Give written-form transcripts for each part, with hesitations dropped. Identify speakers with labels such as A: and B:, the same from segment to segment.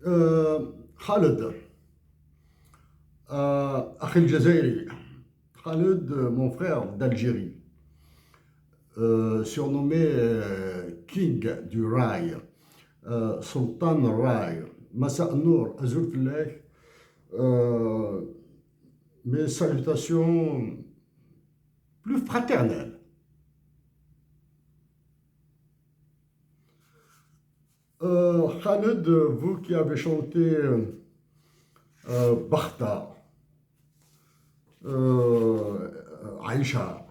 A: Khaled, Akhil Jazairi. Khaled, mon frère d'Algérie, surnommé King du Rail, Sultan Rail, Massa Nour, Azur Fillah, mes salutations plus fraternelles. Khaled, vous qui avez chanté Bakhta, Aïcha,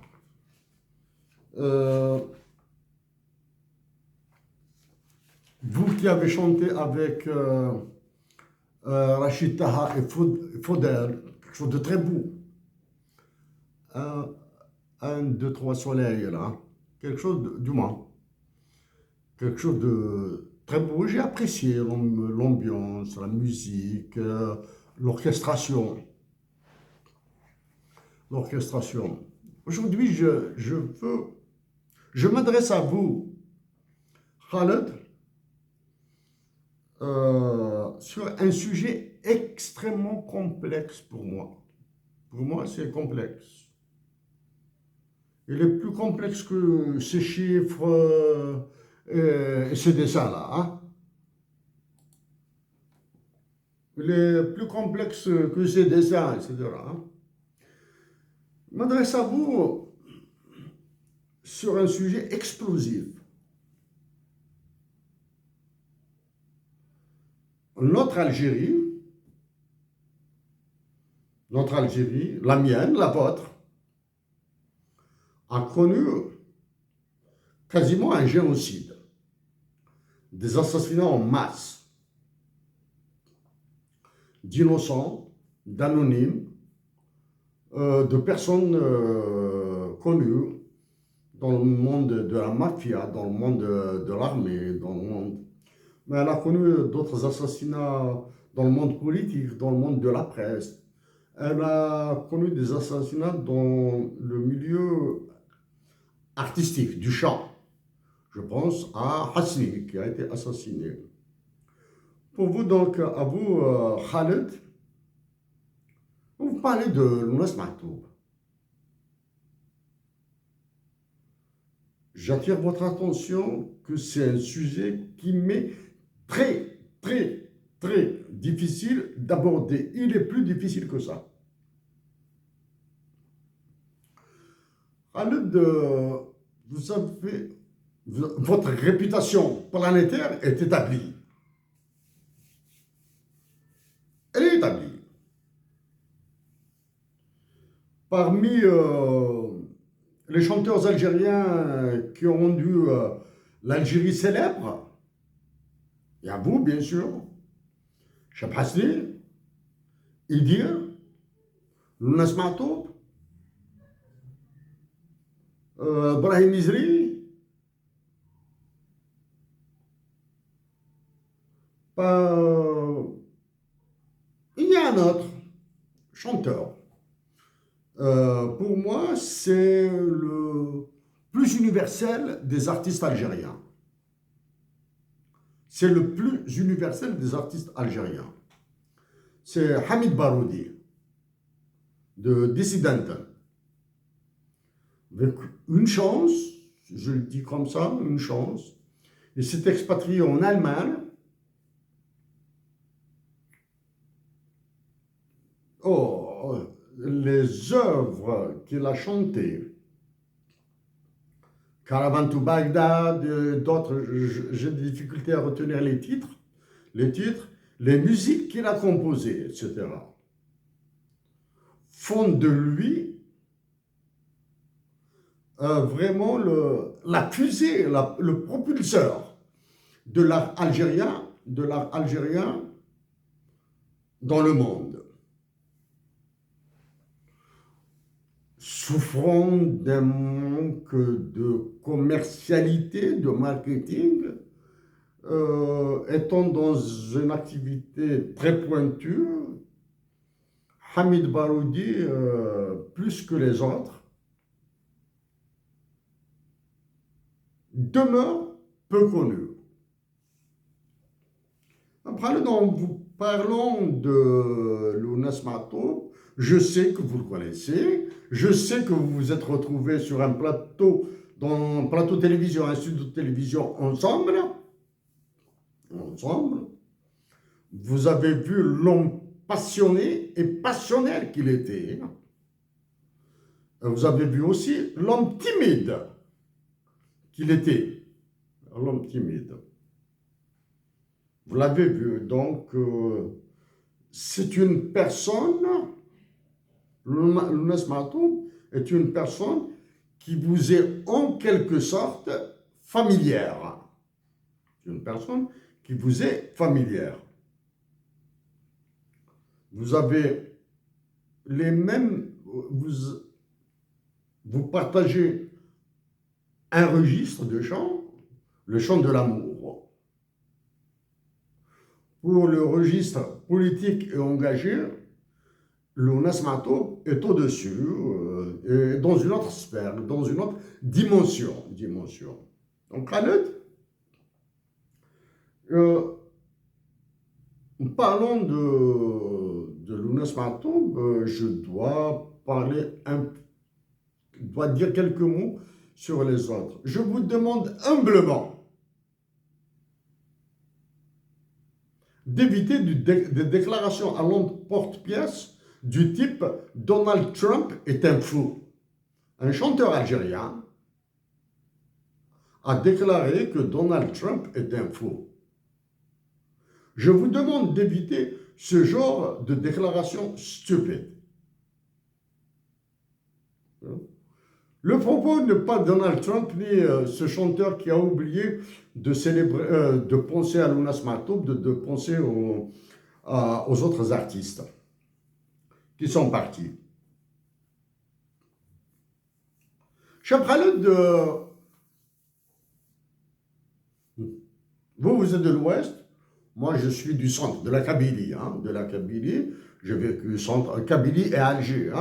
A: vous qui avez chanté avec Rachid Taha et Faudel, quelque chose de très beau. Un, deux, trois soleils là, quelque chose d'humain, quelque chose de très beau. J'ai apprécié l'ambiance, la musique, l'orchestration. L'orchestration. Aujourd'hui, je m'adresse à vous, Khaled, sur un sujet extrêmement complexe pour moi. Pour moi, c'est complexe. Il est plus complexe que ces chiffres et ces dessins-là. Hein. Il est plus complexe que ces dessins, etc. Hein. Je m'adresse à vous sur un sujet explosif. Notre Algérie, la mienne, la vôtre, a connu quasiment un génocide, des assassinats en masse d'innocents, d'anonymes, de personnes connues dans le monde de la mafia, dans le monde de l'armée, dans le monde. Mais elle a connu d'autres assassinats dans le monde politique, dans le monde de la presse. Elle a connu des assassinats dans le milieu artistique, du chant. Je pense à Hasni, qui a été assassiné. Pour vous, donc, à vous, Khaled, vous parlez de Lounas Mahtoub. J'attire votre attention que c'est un sujet qui m'est très, très, très difficile d'aborder. Il est plus difficile que ça. Khaled, vous savez, votre réputation planétaire est établie. Elle est établie. Parmi les chanteurs algériens qui ont rendu l'Algérie célèbre, il y a vous, bien sûr, Cheb Hasni, Idir, Lounas Mahtoub, Brahim Izri, il y a un autre chanteur. Pour moi, c'est le plus universel des artistes algériens. C'est le plus universel des artistes algériens. C'est Hamid Baroudi, de Dissident. Avec une chance, je le dis comme ça, une chance, il s'est expatrié en Allemagne. Oh, les œuvres qu'il a chantées, Caravan to Baghdad, d'autres, j'ai des difficultés à retenir les titres, les musiques qu'il a composées, etc., font de lui vraiment la fusée, le propulseur de l'art algérien dans le monde. Souffrant d'un manque de commercialité, de marketing, étant dans une activité très pointue, Hamid Baroudi, plus que les autres, demeure peu connu. En vous parlant de Lounas Matoub, je sais que vous le connaissez, je sais que vous vous êtes retrouvés sur un plateau, dans un plateau télévision, un studio de télévision ensemble. Vous avez vu l'homme passionné et passionnel qu'il était. Vous avez vu aussi l'homme timide qu'il était. L'homme timide. Vous l'avez vu, donc c'est une personne, Lounas Matoub est une personne qui vous est en quelque sorte familière. Une personne qui vous est familière. Vous avez les mêmes, vous partagez un registre de chant, le chant de l'amour. Pour le registre politique et engagé, Lounas Matoub est au-dessus, dans une autre sphère, dans une autre dimension. Donc, Khaled, parlons de Lounas Matoub, je dois dire quelques mots sur les autres. Je vous demande humblement d'éviter des déclarations à l'emporte-pièce du type « Donald Trump est un fou ». Un chanteur algérien a déclaré que Donald Trump est un fou. Je vous demande d'éviter ce genre de déclaration stupide. Le propos n'est pas Donald Trump ni ce chanteur qui a oublié de penser à Lounas Matoub, de penser aux autres artistes qui sont partis. Cheb Khaled, vous êtes de l'Ouest, moi je suis du centre, de la Kabylie. J'ai vécu centre Kabylie et Alger.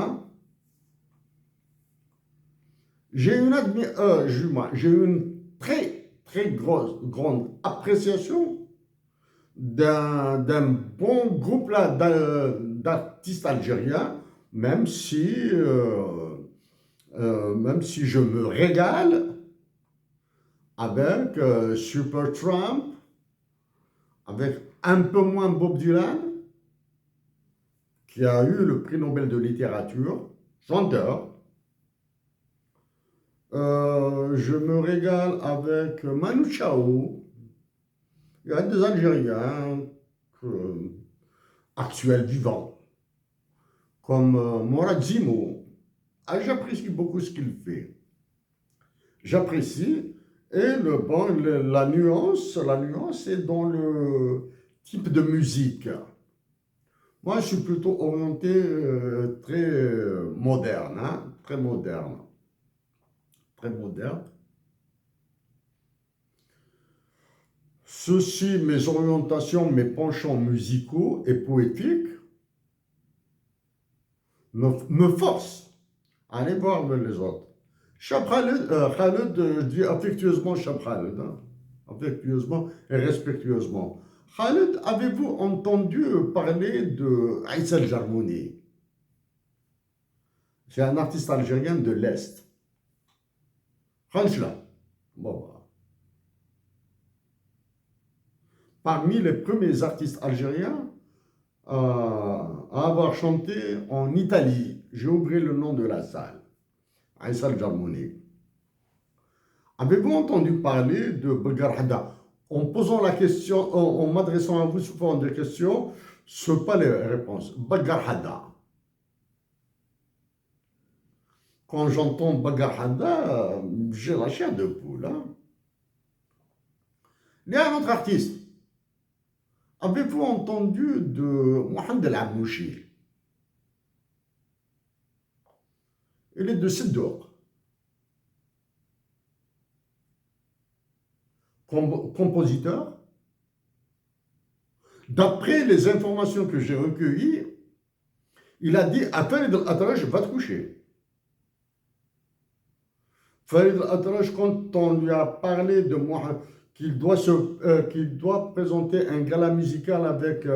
A: J'ai une très grande appréciation d'un bon groupe d'artistes algériens, même si je me régale avec Supertramp, avec un peu moins Bob Dylan, qui a eu le prix Nobel de littérature, chanteur. Je me régale avec Manu Chao. Il y a des Algériens actuels vivants, comme Morad Zimo. J'apprécie beaucoup ce qu'il fait. J'apprécie. Et la nuance est dans le type de musique. Moi, je suis plutôt orienté très moderne, très moderne. Ceci, mes orientations, mes penchants musicaux et poétiques me forcent à aller voir les autres. Cheb Khaled, je dis affectueusement Cheb Khaled, affectueusement et respectueusement. Khaled, avez-vous entendu parler de Aïssa Jarmouni? C'est un artiste algérien de l'Est. Khanchla. Bon. Parmi les premiers artistes algériens à avoir chanté en Italie, j'ai oublié le nom de la salle. Aïssa Jarmouni. Avez-vous entendu parler de Belgarhada? En posant la question, en m'adressant à vous sous forme de questions, ce ne sont pas les réponses. Belgarhada. Quand j'entends Belgarhada, j'ai la chair de poule. Il y a un autre artiste. Avez-vous entendu de Mohamed El Amouchi? Il est de Siddour. Compositeur. D'après les informations que j'ai recueillies, il a dit à Farid El-Atrash, va te coucher. Farid El-Atrash, quand on lui a parlé de Mohamed, qu'il doit présenter un gala musical avec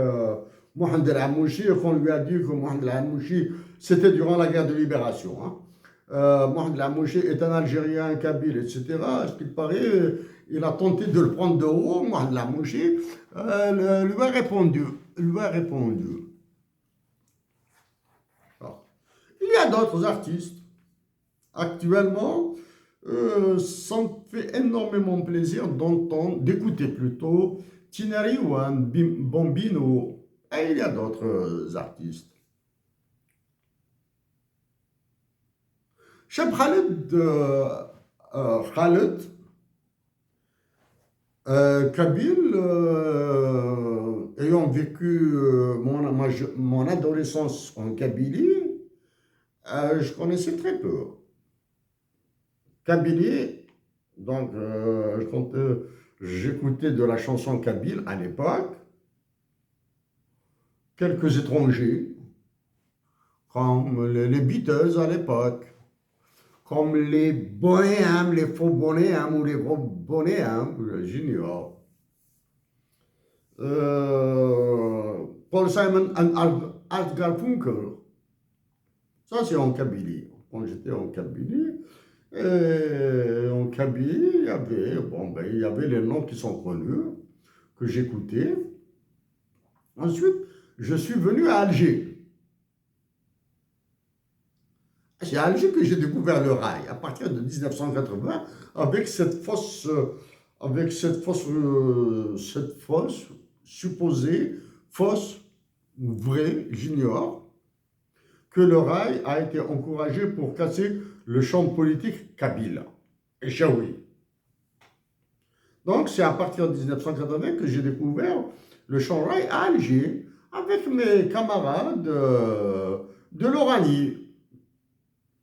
A: Mohamed El Amouchi, et qu'on lui a dit que Mohamed El Amouchi, c'était durant la guerre de libération. Hein. Mohamed El Amouchi est un Algérien, un Kabyle, etc. Ce qu'il paraît, il a tenté de le prendre de haut. Mohamed El Amouchi lui a répondu. Alors, il y a d'autres artistes. Actuellement, ça me fait énormément plaisir d'entendre, d'écouter plutôt Tinari ou un Bambino. Et il y a d'autres artistes. Cheb Khaled, Kabyle, ayant vécu mon adolescence en Kabylie, je connaissais très peu. Kabylie, donc quand j'écoutais de la chanson kabyle à l'époque, quelques étrangers, comme les Beatles à l'époque, comme les Bonham, les faux Bonham ou les gros Bonham, j'ignore. Paul Simon et Art Garfunkel, ça c'est en Kabylie. Quand j'étais en Kabylie, il y avait, il y avait les noms qui sont connus, que j'écoutais. Ensuite, je suis venu à Alger. C'est à Alger que j'ai découvert le rail, à partir de 1980, avec cette fausse supposée, fausse ou vraie, j'ignore, que le rail a été encouragé pour casser le champ politique kabyle et chaoui. Donc, c'est à partir de 1980 que j'ai découvert le champ rail à Alger, avec mes camarades de l'Oranie.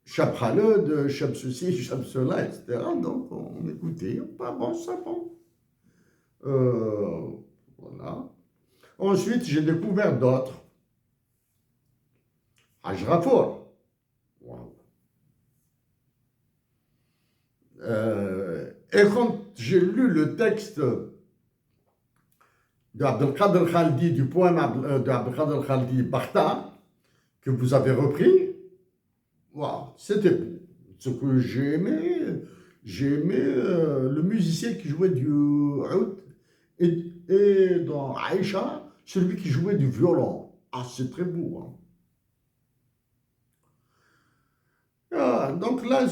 A: Cheb Khaled, Cheb ceci, Cheb cela, etc. Donc, on écoutait, pas bon, ça bon. Voilà. Ensuite, j'ai découvert d'autres. Haj Rafour. Wow. Et quand j'ai lu le texte de Abdelkader Khaldi, du poème de Abdelkader Khaldi, Bakhta, que vous avez repris, wow, c'était beau. Ce que j'ai aimé le musicien qui jouait du oud et dans Aïcha, celui qui jouait du violon. Ah, c'est très beau. Hein. Donc là,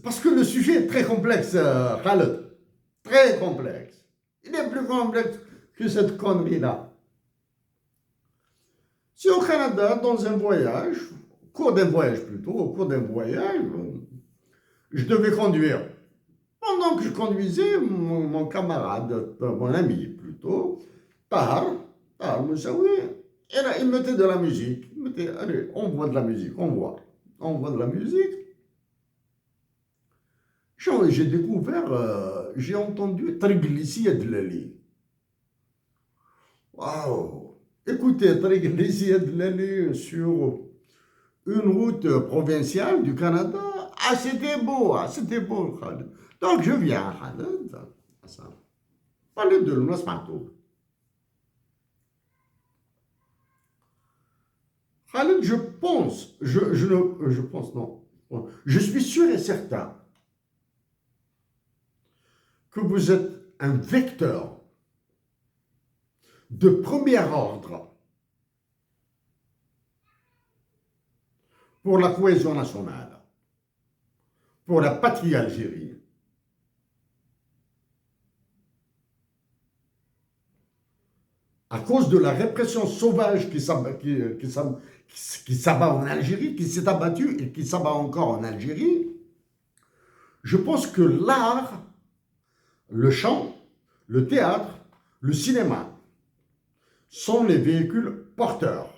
A: parce que le sujet est très complexe, Khaled. Très complexe. Il est plus complexe que cette connerie-là. Si au Canada, dans un voyage, au cours d'un voyage, je devais conduire. Pendant que je conduisais, mon camarade, mon ami plutôt, Tahar Moussaoui, il mettait de la musique. Il mettait, allez, on voit de la musique, on voit de la musique. J'ai découvert, j'ai entendu Triglicia de Lali. Waouh! Écoutez, Triglicia de Lali sur une route provinciale du Canada. Ah, c'était beau, Khaled. Donc, je viens, Khaled. Parler de l'Ounasmato. Khaled, je suis sûr et certain que vous êtes un vecteur de premier ordre pour la cohésion nationale, pour la patrie Algérie. À cause de la répression sauvage qui s'abat en Algérie, qui s'est abattue et qui s'abat encore en Algérie, je pense que l'art, le chant, le théâtre, le cinéma sont les véhicules porteurs.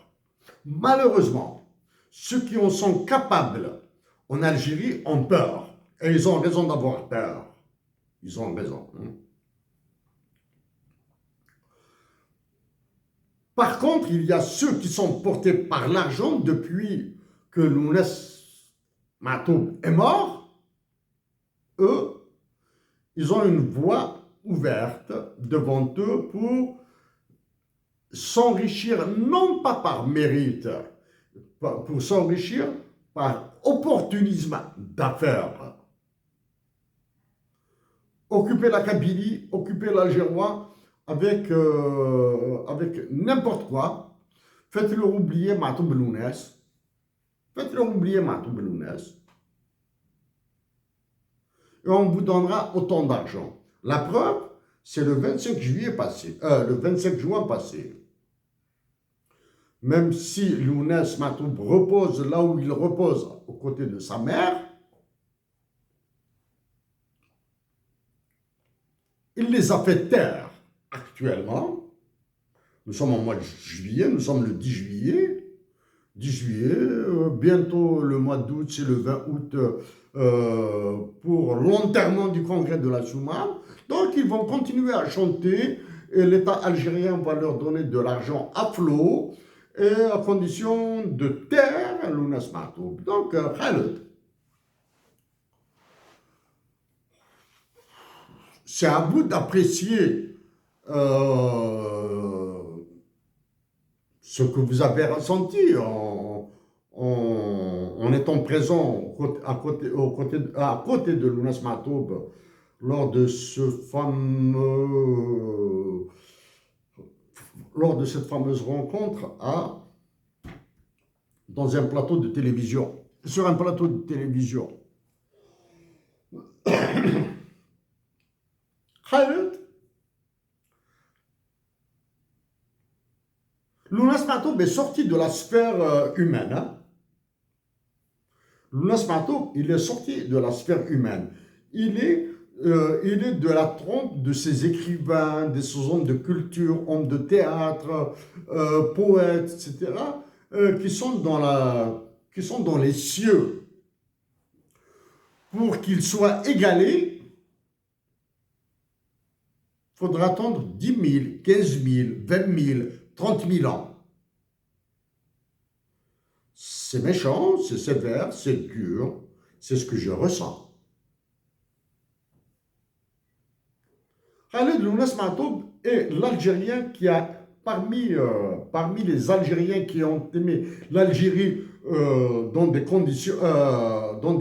A: Malheureusement, ceux qui en sont capables en Algérie ont peur. Et ils ont raison d'avoir peur. Ils ont raison. Par contre, il y a ceux qui sont portés par l'argent depuis que Lounès Matoub est mort. Eux, ils ont une voix ouverte devant eux pour s'enrichir, non pas par mérite, pour s'enrichir par opportunisme d'affaires. Occuper la Kabylie, occuper l'Algérois avec n'importe quoi. Faites-leur oublier Matou Belounès. Faites-leur oublier Matou Belounès. Et on vous donnera autant d'argent. La preuve, c'est le 25 juillet passé, le 25 juin passé. Même si Lounès Matoub repose là où il repose, aux côtés de sa mère, il les a fait taire actuellement. Nous sommes en mois de juillet, nous sommes le 10 juillet. 10 juillet, bientôt le mois d'août, c'est le 20 août pour l'enterrement du congrès de la Soumane. Donc ils vont continuer à chanter et l'État algérien va leur donner de l'argent à flot et à condition de taire Lounès Matoub. Donc, Khaled, c'est à vous d'apprécier ce que vous avez ressenti en étant présent à côté de Lounès Matoub lors de cette fameuse rencontre dans un plateau de télévision, sur un plateau de télévision. Khaled, Lounès Matoub est sorti de la sphère humaine. Hein? Lounès Matoub, il est sorti de la sphère humaine. Il est de la trompe de ces écrivains, de ces hommes de culture, hommes de théâtre, poètes, etc., qui sont dans les cieux. Pour qu'ils soient égalés, il faudra attendre 10 000, 15 000, 20 000, 30 000 ans. C'est méchant, c'est sévère, c'est dur, c'est ce que je ressens. Khaled Lounès Matoub est l'Algérien qui a, parmi les Algériens qui ont aimé l'Algérie dans des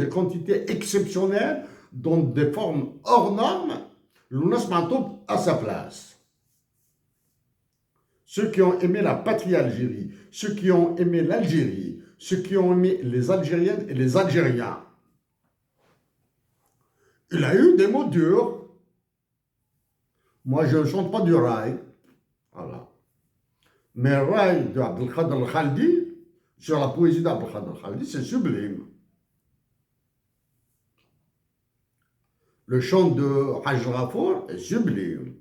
A: quantités exceptionnelles, dans des formes hors normes, Lounès Matoub a sa place. Ceux qui ont aimé la patrie Algérie, ceux qui ont aimé l'Algérie, ceux qui ont aimé les Algériennes et les Algériens. Il a eu des mots durs. Moi, je ne chante pas du rail. Voilà. Mais le rail de Abdelkader al-Khaldi, sur la poésie d'Abdelkader al-Khaldi, c'est sublime. Le chant de Hajj Rafour est sublime.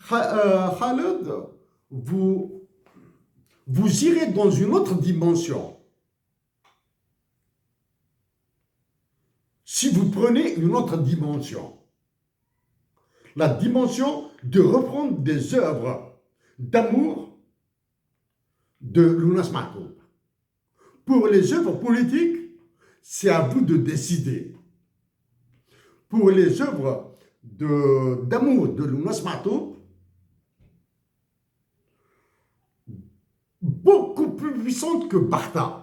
A: Khaled, vous irez dans une autre dimension. Si vous prenez une autre dimension, la dimension de reprendre des œuvres d'amour de Lounès Matoub. Pour les œuvres politiques, c'est à vous de décider. Pour les œuvres d'amour de Lounès Matoub, beaucoup plus puissante que Bartha.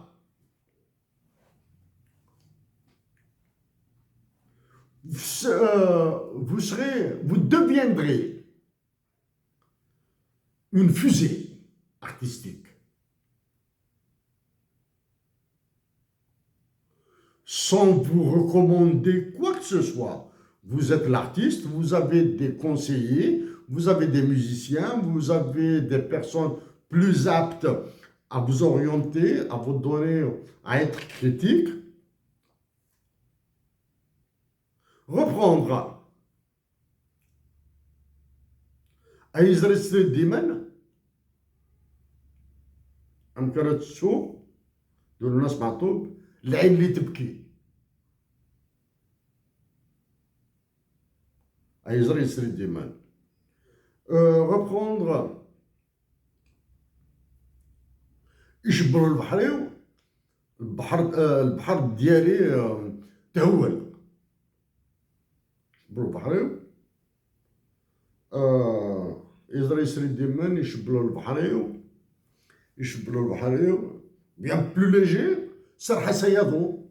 A: Vous deviendrez une fusée artistique. Sans vous recommander quoi que ce soit. Vous êtes l'artiste, vous avez des conseillers, vous avez des musiciens, vous avez des personnes plus aptes à vous orienter, à vous donner, à être critique. Reprendre أيزر السريد ديما أنكرت السوق دول الناس معطوب العين اللي تبكي أيزر السريد ديما reprendre يشبروا البحريو البحر ديالي تهول بالبحريو يقدر يسري الديمان يشبلو البحريو بيان بلو ليجي سرحة سياضو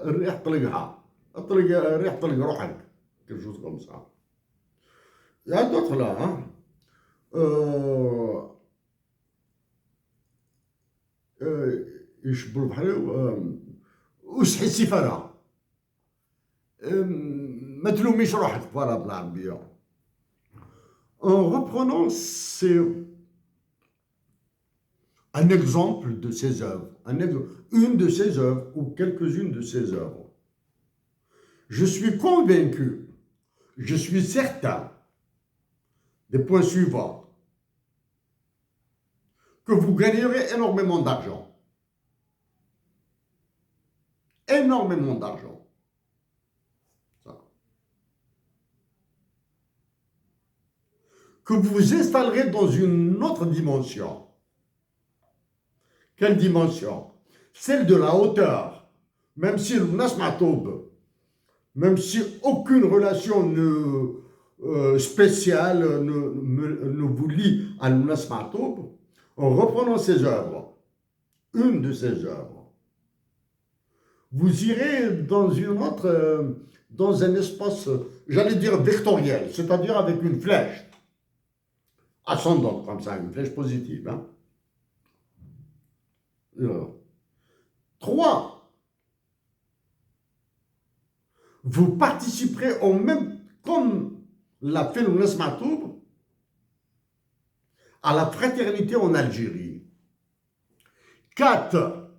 A: الريح طلقها الريح طلق روحك كل شوز كوم سا يا دوطخ ها يشبلو البحريو وسحي السفارة ما تلوميش روحك فوالا بالعربية. En reprenant un exemple de ses œuvres, une de ses œuvres ou quelques-unes de ses œuvres, je suis convaincu, je suis certain des points suivants, que vous gagnerez énormément d'argent. Énormément d'argent. Que vous vous installerez dans une autre dimension. Quelle dimension? Celle de la hauteur. Même si le Nasmatoub, même si aucune relation spéciale ne vous lie à Nasmatoub, en reprenant ses œuvres, une de ses œuvres, vous irez dans une autre, dans un espace, j'allais dire vectoriel, c'est-à-dire avec une flèche ascendante, comme ça, une flèche positive. Hein. 3. Vous participerez au même, comme l'a fait le Nasmatoub, à la fraternité en Algérie. 4.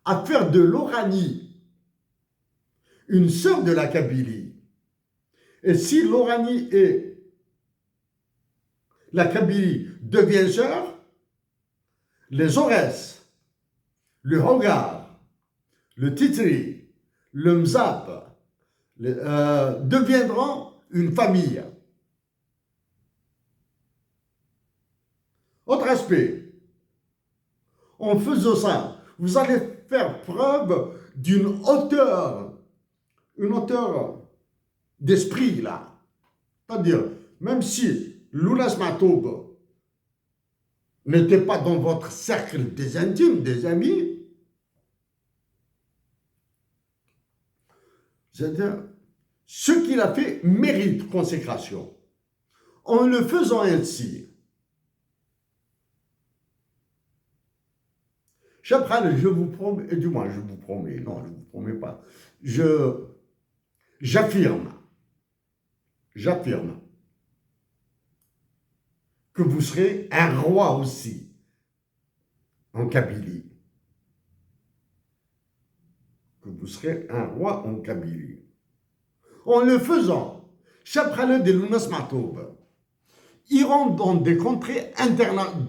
A: À faire de l'Oranie une sœur de la Kabylie. Et si l'Oranie et la Kabylie devient sœur, les Aurès, le Hogar, le Titri, le Mzab deviendront une famille. Autre aspect, en faisant ça, vous allez faire preuve d'une hauteur, une hauteur d'esprit là. C'est-à-dire, même si l'Unasmatoub n'était pas dans votre cercle des intimes, des amis, c'est-à-dire, ce qu'il a fait mérite consécration. En le faisant ainsi, Chapral, je vous promets, du moins je vous promets, non, je ne vous promets pas, j'affirme que vous serez un roi aussi en Kabylie. Que vous serez un roi en Kabylie. En le faisant, Chapral de l'Unasmatoub iront dans des contrées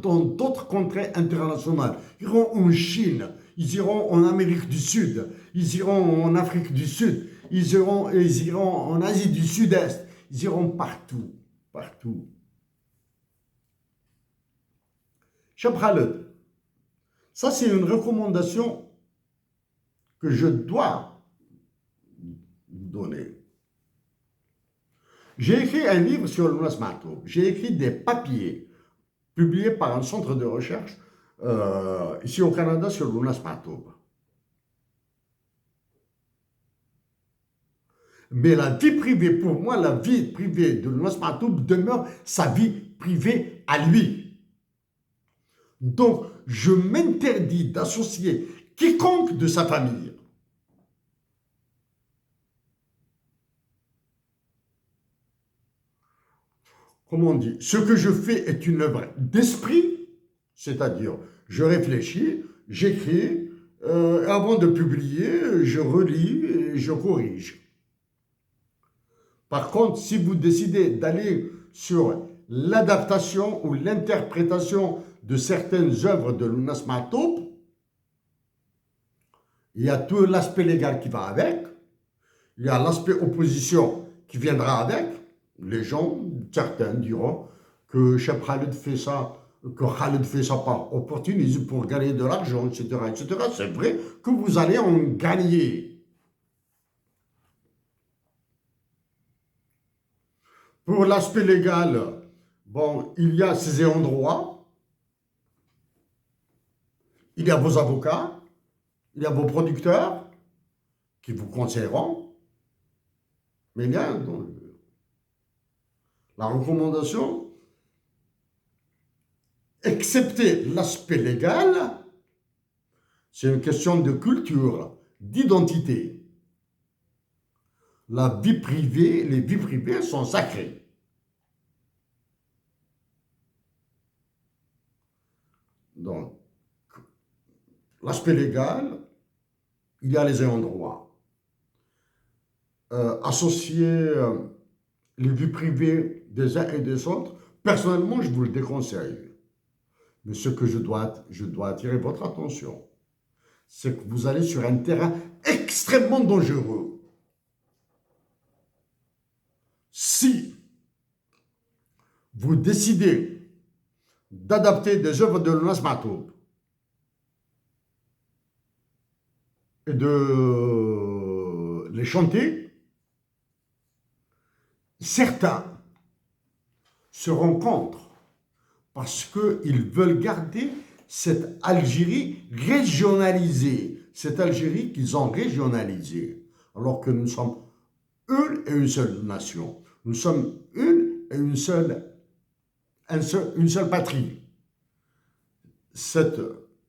A: dans d'autres contrées internationales. Ils iront en Chine, ils iront en Amérique du Sud, ils iront en Afrique du Sud, ils iront en Asie du Sud-Est, ils iront partout, partout. Cheb Khaled, ça c'est une recommandation que je dois donner. J'ai écrit un livre sur le Nasmatoub. J'ai écrit des papiers publiés par un centre de recherche ici au Canada sur le Nasmatoub. Mais la vie privée, pour moi, la vie privée de Nasmatoub demeure sa vie privée à lui. Donc, je m'interdis d'associer quiconque de sa famille. Comment on dit? Ce que je fais est une œuvre d'esprit, c'est-à-dire, je réfléchis, j'écris, avant de publier, je relis et je corrige. Par contre, si vous décidez d'aller sur l'adaptation ou l'interprétation de certaines œuvres de l'Unasmatoub, il y a tout l'aspect légal qui va avec, il y a l'aspect opposition qui viendra avec. Les gens, certains diront que Cheb Khaled fait ça, par opportunisme pour gagner de l'argent, etc., etc. C'est vrai que vous allez en gagner. Pour l'aspect légal, bon, il y a ces ayants droit, il y a vos avocats, il y a vos producteurs qui vous conseilleront, mais il y a donc, la recommandation, excepté l'aspect légal, c'est une question de culture, d'identité. La vie privée, les vies privées sont sacrées. Donc, l'aspect légal, il y a les ayants droit. Associer les vies privées des uns et des autres, personnellement, je vous le déconseille. Mais ce que je dois attirer votre attention, c'est que vous allez sur un terrain extrêmement dangereux. Si vous décidez d'adapter des œuvres de Lounas Matoub et de les chanter, certains se rencontrent parce qu'ils veulent garder cette Algérie régionalisée, cette Algérie qu'ils ont régionalisée, alors que nous sommes une et une seule nation. Nous sommes une et une seule patrie. Cette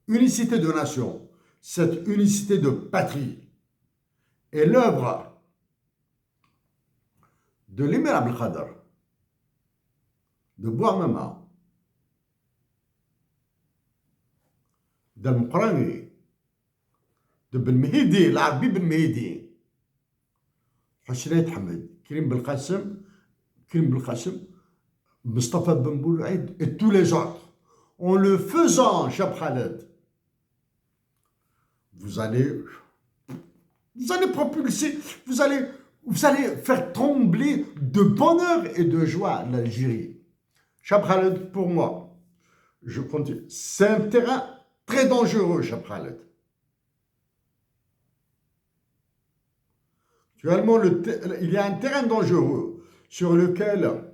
A: unicité de nation, cette unicité de patrie est l'œuvre de l'Émir Abdelkader, de Bouamama, de Mqrani, de Ben Mehdi, l'Arabi Ben Mehdi, Hachnait Hamid, Karim Belkacem, Mustafa Ben Boulouaïd et tous les autres. En le faisant, Cheb Khaled, vous allez propulser, vous allez faire trembler de bonheur et de joie l'Algérie. Cheb Khaled, pour moi, je continue, c'est un terrain très dangereux, Cheb Khaled. Actuellement, il y a un terrain dangereux sur lequel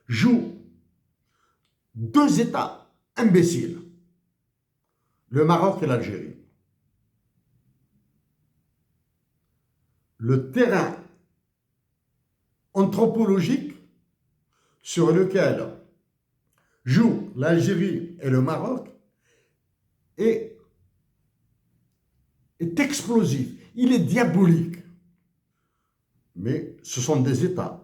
A: jouent deux États imbéciles, le Maroc et l'Algérie. Le terrain anthropologique sur lequel jouent l'Algérie et le Maroc est explosif, il est diabolique. Mais ce sont des États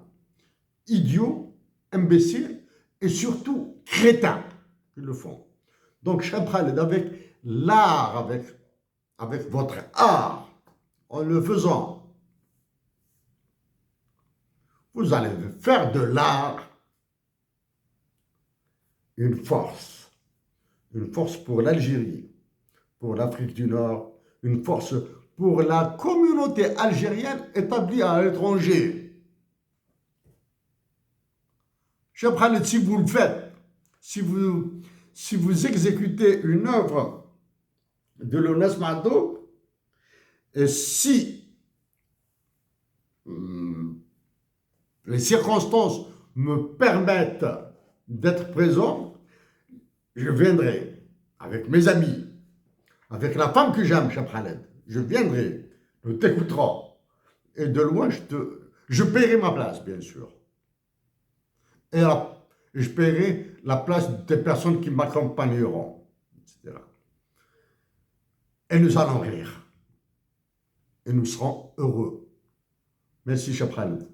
A: idiots, imbéciles et surtout crétins qui le font. Donc, Cheb Khaled, avec l'art, avec votre art, en le faisant, vous allez faire de l'art une force pour l'Algérie, pour l'Afrique du Nord, une force pour la communauté algérienne établie à l'étranger. Cheb Khaled, si vous le faites, si vous exécutez une œuvre de Lounas Matoub, et si les circonstances me permettent d'être présent, je viendrai avec mes amis, avec la femme que j'aime, Cheb Khaled. Je viendrai, nous t'écouterons. Et de loin, je paierai ma place, bien sûr. Et je paierai la place des personnes qui m'accompagneront, etc. Et nous allons rire. Et nous serons heureux. Merci, Cheb Khaled.